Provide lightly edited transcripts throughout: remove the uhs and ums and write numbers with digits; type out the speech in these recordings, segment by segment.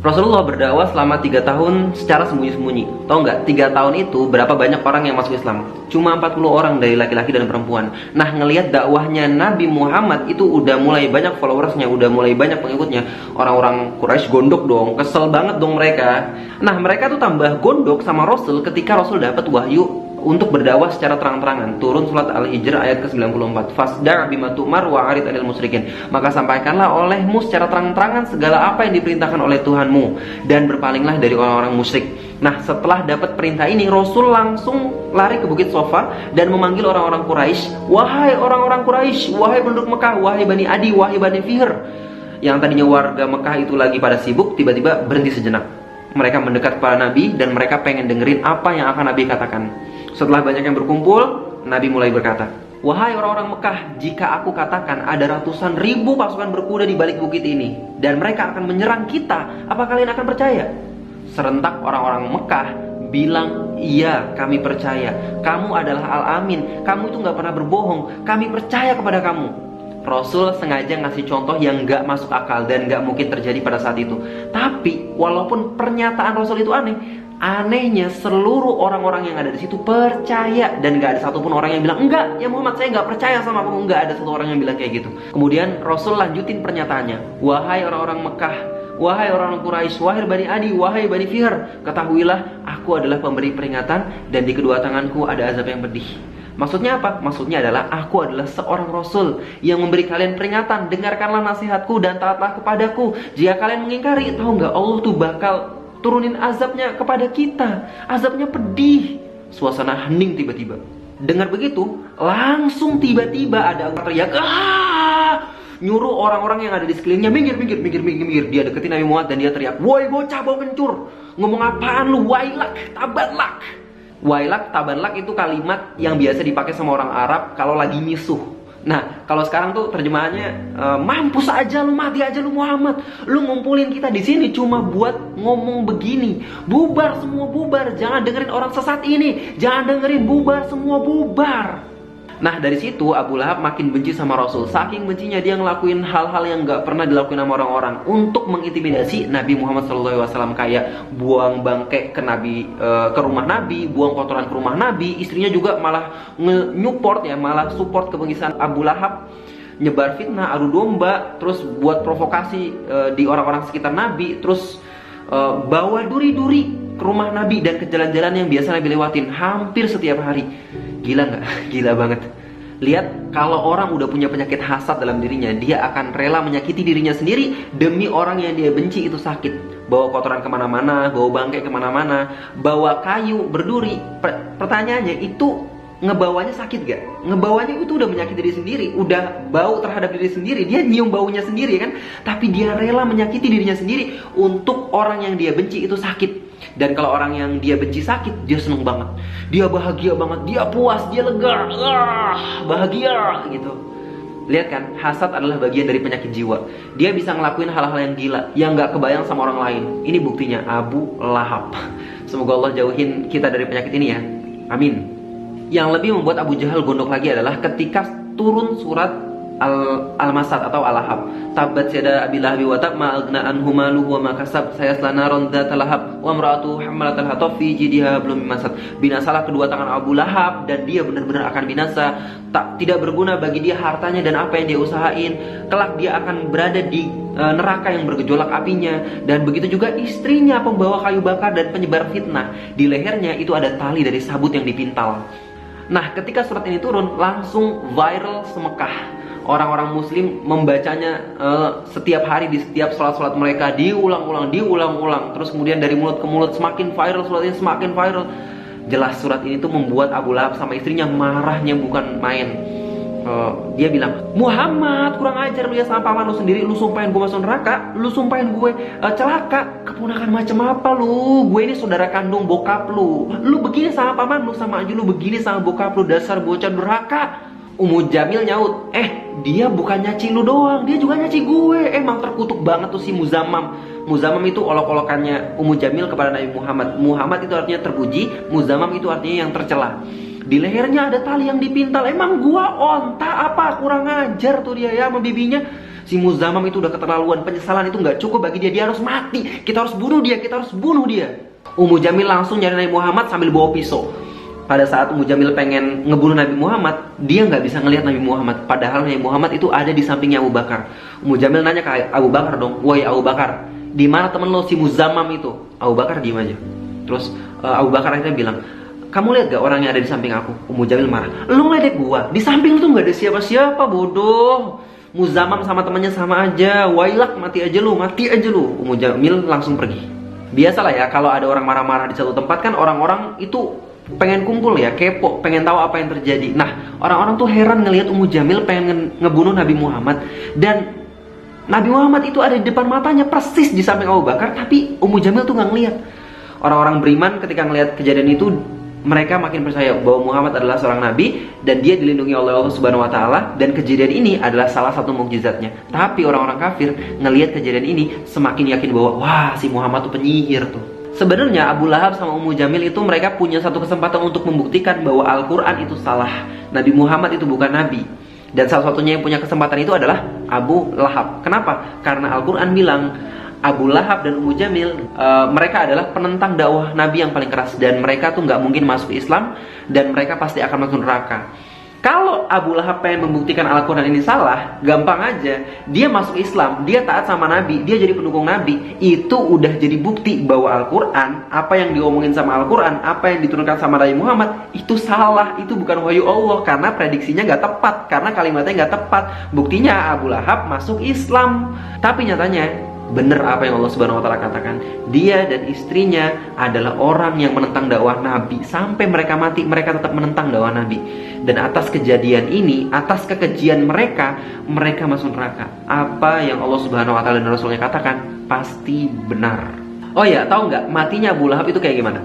Rasulullah berdakwah selama 3 tahun secara sembunyi-sembunyi. Tahu nggak, 3 tahun itu berapa banyak orang yang masuk Islam? Cuma 40 orang dari laki-laki dan perempuan. Nah, ngelihat dakwahnya Nabi Muhammad itu udah mulai banyak followersnya, udah mulai banyak pengikutnya. Orang-orang Quraisy gondok dong, kesel banget dong mereka. Nah, mereka tuh tambah gondok sama Rasul ketika Rasul dapat wahyu untuk berdakwah secara terang-terangan. Turun surat Al-Hijr ayat ke-94. Fasda' bima tu'mar wa 'arid 'anil musyrikin. Maka sampaikanlah olehmu secara terang-terangan segala apa yang diperintahkan oleh Tuhanmu dan berpalinglah dari orang-orang musyrik. Nah, setelah dapat perintah ini, Rasul langsung lari ke Bukit Sofa dan memanggil orang-orang Quraisy. Wahai orang-orang Quraisy, wahai penduduk Mekah, wahai Bani Adi, wahai Bani Fihr. Yang tadinya warga Mekah itu lagi pada sibuk, tiba-tiba berhenti sejenak. Mereka mendekat kepada Nabi dan mereka pengen dengerin apa yang akan Nabi katakan. Setelah banyak yang berkumpul, Nabi mulai berkata, wahai orang-orang Mekah, jika aku katakan ada ratusan ribu pasukan berkuda di balik bukit ini dan mereka akan menyerang kita, apa kalian akan percaya? Serentak orang-orang Mekah bilang, iya, kami percaya. Kamu adalah Al-Amin, kamu itu gak pernah berbohong, kami percaya kepada kamu. Rasul sengaja ngasih contoh yang gak masuk akal dan gak mungkin terjadi pada saat itu. Tapi walaupun pernyataan Rasul itu aneh, anehnya seluruh orang-orang yang ada di situ percaya dan gak ada satupun orang yang bilang, enggak, ya Muhammad, saya gak percaya sama kamu. Enggak ada satu orang yang bilang kayak gitu. Kemudian Rasul lanjutin pernyataannya, wahai orang-orang Mekah, wahai orang-orang Quraisy, wahai Bani Adi, wahai Bani Fihr, ketahuilah aku adalah pemberi peringatan dan di kedua tanganku ada azab yang pedih. Maksudnya apa? Maksudnya adalah aku adalah seorang Rasul yang memberi kalian peringatan. Dengarkanlah nasihatku dan taatlah kepadaku. Jika kalian mengingkari, tahu nggak, Allah tuh bakal turunin azabnya kepada kita. Azabnya pedih. Suasana hening tiba-tiba. Dengar begitu, langsung tiba-tiba ada orang teriak, nyuruh orang-orang yang ada di sekelilingnya minggir. Dia deketin Nabi Muhammad dan dia teriak, woi bocah bau kencur, ngomong apaan lu, wailak, tabanlak. Wailak, tabanlak itu kalimat yang biasa dipakai sama orang Arab kalau lagi misuh. Nah, kalau sekarang tuh terjemahannya, mampus aja lu, mati aja lu Muhammad. Lu ngumpulin kita di sini cuma buat ngomong begini. Bubar semua, bubar. Jangan dengerin orang sesat ini. Jangan dengerin, bubar semua, bubar. Nah, dari situ Abu Lahab makin benci sama Rasul. Saking bencinya dia ngelakuin hal-hal yang gak pernah dilakuin sama orang-orang untuk mengintimidasi Nabi Muhammad SAW. Kayak buang bangke ke Nabi, ke rumah Nabi, buang kotoran ke rumah Nabi. Istrinya juga malah nge-support ya, malah support kebangkitan Abu Lahab, nyebar fitnah, adu domba, terus buat provokasi di orang-orang sekitar Nabi, terus bawa duri-duri ke rumah Nabi dan ke jalan-jalan yang biasa Nabi lewatin hampir setiap hari. Gila nggak? Gila banget. Lihat, kalau orang udah punya penyakit hasad dalam dirinya, dia akan rela menyakiti dirinya sendiri demi orang yang dia benci itu sakit. Bawa kotoran kemana-mana, bawa bangkai kemana-mana, bawa kayu, berduri. Pertanyaannya, itu ngebawanya sakit gak? Ngebawanya itu udah menyakiti diri sendiri, udah bau terhadap diri sendiri, dia nyium baunya sendiri kan. Tapi dia rela menyakiti dirinya sendiri untuk orang yang dia benci itu sakit. Dan kalau orang yang dia benci sakit, dia seneng banget, dia bahagia banget, dia puas, dia lega, bahagia gitu. Lihat kan, hasad adalah bagian dari penyakit jiwa. Dia bisa ngelakuin hal-hal yang gila, yang gak kebayang sama orang lain. Ini buktinya Abu Lahab. Semoga Allah jauhin kita dari penyakit ini ya, amin. Yang lebih membuat Abu Jahal gondok lagi adalah ketika turun surat Al-Masad atau Al-Lahab. Tabbat yada Abi Lahab wa tab ma aghna anhu maluhu wa ma kasab sayasla naron dzatal lahab wa imra'atuhu hammalatal hatab fi jidha hablum min masad. Binasalah kedua tangan Abu Lahab dan dia benar-benar akan binasa. Tidak berguna bagi dia hartanya dan apa yang dia usahain. Kelak dia akan berada di neraka yang bergejolak apinya. Dan begitu juga istrinya, pembawa kayu bakar dan penyebar fitnah. Di lehernya itu ada tali dari sabut yang dipintal. Nah, ketika surat ini turun, langsung viral semekah. Orang-orang muslim membacanya setiap hari di setiap sholat-sholat mereka, diulang-ulang. Terus kemudian dari mulut ke mulut semakin viral, surat ini semakin viral. Jelas surat ini tuh membuat Abu Lahab sama istrinya marahnya bukan main. Dia bilang, Muhammad kurang ajar, lu ya sama paman lu sendiri, lu sumpahin gue masuk neraka, lu sumpahin gue celaka. Keponakan macam apa lu? Gue ini saudara kandung bokap lu. Lu begini sama paman lu, sama aja lu begini sama bokap lu, dasar bocah durhaka. Ummu Jamil nyaut, dia bukan nyaci lu doang, dia juga nyaci gue. Emang terkutuk banget tuh si Muzammam. Muzammam itu olok-olokannya Ummu Jamil kepada Nabi Muhammad. Muhammad itu artinya terpuji, Muzammam itu artinya yang tercela. Di lehernya ada tali yang dipintal. Emang gua onta apa? Kurang ajar tuh dia ya sama bibinya. si Muzamam itu udah keterlaluan, penyesalan itu nggak cukup bagi dia, dia harus mati, kita harus bunuh dia, kita harus bunuh dia. Ummu Jamil langsung nyari Nabi Muhammad sambil bawa pisau. Pada saat Ummu Jamil pengen ngebunuh Nabi Muhammad, dia nggak bisa ngelihat Nabi Muhammad, padahal Nabi Muhammad itu ada di sampingnya Abu Bakar. Ummu Jamil nanya ke Abu Bakar dong, "Woi Abu Bakar, di mana temen lo si Muzamam itu?" Abu Bakar diem aja. Terus Abu Bakar akhirnya bilang, "Kamu lihat gak orang yang ada di samping aku?" Ummu Jamil marah, "Lu ngeledek gua? Di samping lu tuh gak ada siapa-siapa, bodoh. Muzamam sama temannya sama aja. Wailak, mati aja lu, mati aja lu." Ummu Jamil langsung pergi. Biasalah ya, kalau ada orang marah-marah di satu tempat kan orang-orang itu pengen kumpul ya, kepo, pengen tahu apa yang terjadi. Nah, orang-orang tuh heran ngelihat Ummu Jamil pengen ngebunuh Nabi Muhammad, dan Nabi Muhammad itu ada di depan matanya persis di samping Abu Bakar, tapi Ummu Jamil tuh nggak ngelihat. Orang-orang beriman ketika ngelihat kejadian itu, mereka makin percaya bahwa Muhammad adalah seorang nabi dan dia dilindungi oleh Allah Subhanahu wa taala, dan kejadian ini adalah salah satu mukjizatnya. Tapi orang-orang kafir ngelihat kejadian ini semakin yakin bahwa wah, si Muhammad tuh penyihir tuh. Sebenarnya Abu Lahab sama Ummu Jamil itu mereka punya satu kesempatan untuk membuktikan bahwa Al-Quran itu salah, Nabi Muhammad itu bukan nabi. Dan salah satunya yang punya kesempatan itu adalah Abu Lahab. Kenapa? Karena Al-Quran bilang Abu Lahab dan Ummu Jamil mereka adalah penentang dakwah Nabi yang paling keras, dan mereka tuh nggak mungkin masuk Islam, dan mereka pasti akan masuk neraka. Kalau Abu Lahab pengen membuktikan Al-Quran ini salah, gampang aja. Dia masuk Islam, dia taat sama Nabi, dia jadi pendukung Nabi. Itu udah jadi bukti bahwa Al-Quran, apa yang diomongin sama Al-Quran, apa yang diturunkan sama Nabi Muhammad, itu salah, itu bukan wahyu Allah. Karena prediksinya gak tepat, karena kalimatnya gak tepat. Buktinya Abu Lahab masuk Islam. Tapi nyatanya bener apa yang Allah Subhanahu wa taala katakan. Dia dan istrinya adalah orang yang menentang dakwah Nabi. Sampai mereka mati, mereka tetap menentang dakwah Nabi. Dan atas kejadian ini, atas kekejian mereka, mereka masuk neraka. Apa yang Allah Subhanahu wa taala dan Rasulnya katakan pasti benar. Oh ya, tahu nggak matinya Abu Lahab itu kayak gimana?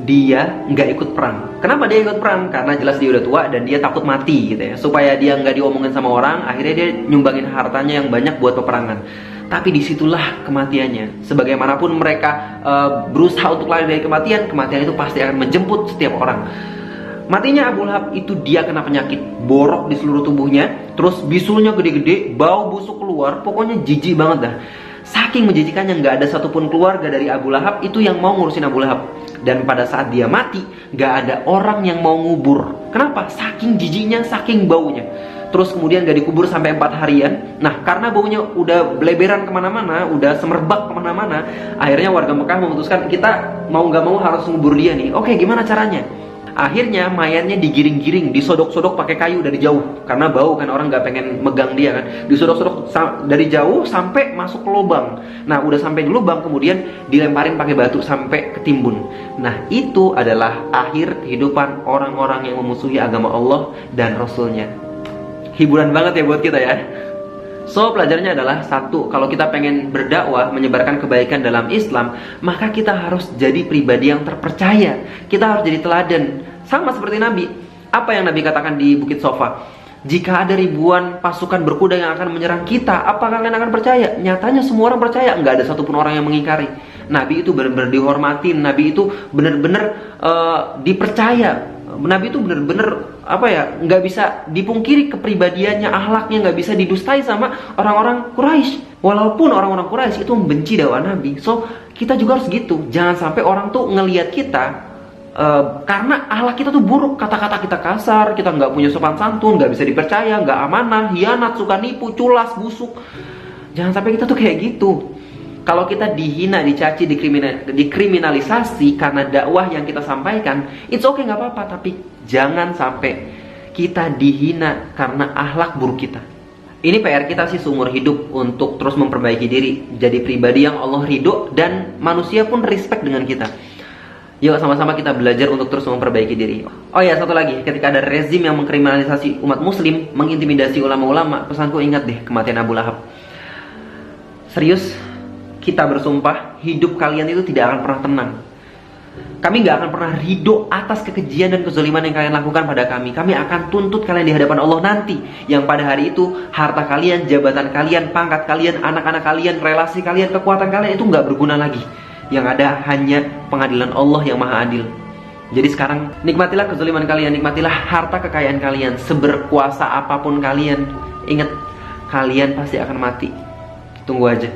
Dia nggak ikut perang. Kenapa dia ikut perang? Karena jelas dia udah tua dan dia takut mati gitu ya. Supaya dia nggak diomongin sama orang, akhirnya dia nyumbangin hartanya yang banyak buat peperangan. Tapi disitulah kematiannya. Sebagaimanapun mereka berusaha untuk lari dari kematian, kematian itu pasti akan menjemput setiap orang. Matinya Abu Lahab itu dia kena penyakit borok di seluruh tubuhnya, terus bisulnya gede-gede, bau busuk keluar, pokoknya jijik banget dah. Saking menjijikannya, nggak ada satupun keluarga dari Abu Lahab itu yang mau ngurusin Abu Lahab. Dan pada saat dia mati, nggak ada orang yang mau ngubur. Kenapa? Saking jijiknya, saking baunya. Terus kemudian gak dikubur sampai 4 harian. Nah, karena baunya udah beleberan kemana-mana, udah semerbak kemana-mana, akhirnya warga Mekah memutuskan, kita mau gak mau harus ngubur dia nih. Oke, gimana caranya? Akhirnya mayatnya digiring-giring, disodok-sodok pakai kayu dari jauh. Karena bau kan, orang gak pengen megang dia kan. Disodok-sodok dari jauh sampai masuk ke lubang. Nah, udah sampai di lubang, kemudian dilemparin pakai batu sampai ketimbun. Nah, itu adalah akhir kehidupan orang-orang yang memusuhi agama Allah dan Rasulnya. Hiburan banget ya buat kita ya. So, pelajarannya adalah satu, kalau kita pengen berdakwah, menyebarkan kebaikan dalam Islam, maka kita harus jadi pribadi yang terpercaya. Kita harus jadi teladan. Sama seperti Nabi. Apa yang Nabi katakan di Bukit Sofa? Jika ada ribuan pasukan berkuda yang akan menyerang kita, apa kalian akan percaya? Nyatanya semua orang percaya, nggak ada satupun orang yang mengingkari. Nabi itu benar-benar dihormatin, Nabi itu benar-benar dipercaya. Nabi itu benar-benar nggak bisa dipungkiri kepribadiannya, akhlaknya nggak bisa didustai sama orang-orang Quraisy. Walaupun orang-orang Quraisy itu membenci dakwah Nabi, so kita juga harus gitu. Jangan sampai orang tuh ngelihat kita karena akhlak kita tuh buruk, kata-kata kita kasar, kita nggak punya sopan santun, nggak bisa dipercaya, nggak amanah, hianat, suka nipu, culas, busuk. Jangan sampai kita tuh kayak gitu. Kalau kita dihina, dicaci, dikriminalisasi karena dakwah yang kita sampaikan, it's okay, nggak apa-apa. Tapi jangan sampai kita dihina karena akhlak buruk kita. Ini PR kita sih seumur hidup untuk terus memperbaiki diri, jadi pribadi yang Allah ridho dan manusia pun respect dengan kita. Yuk sama-sama kita belajar untuk terus memperbaiki diri. Oh ya, satu lagi, ketika ada rezim yang mengkriminalisasi umat muslim, mengintimidasi ulama-ulama, pesanku ingat deh kematian Abu Lahab. Serius, kita bersumpah, hidup kalian itu tidak akan pernah tenang. Kami gak akan pernah ridho atas kekejian dan kezaliman yang kalian lakukan pada kami. Kami akan tuntut kalian di hadapan Allah nanti, yang pada hari itu harta kalian, jabatan kalian, pangkat kalian, anak-anak kalian, relasi kalian, kekuatan kalian itu gak berguna lagi. Yang ada hanya pengadilan Allah yang maha adil. Jadi sekarang nikmatilah kezaliman kalian, nikmatilah harta kekayaan kalian, seberkuasa apapun kalian. Ingat, kalian pasti akan mati. Tunggu aja.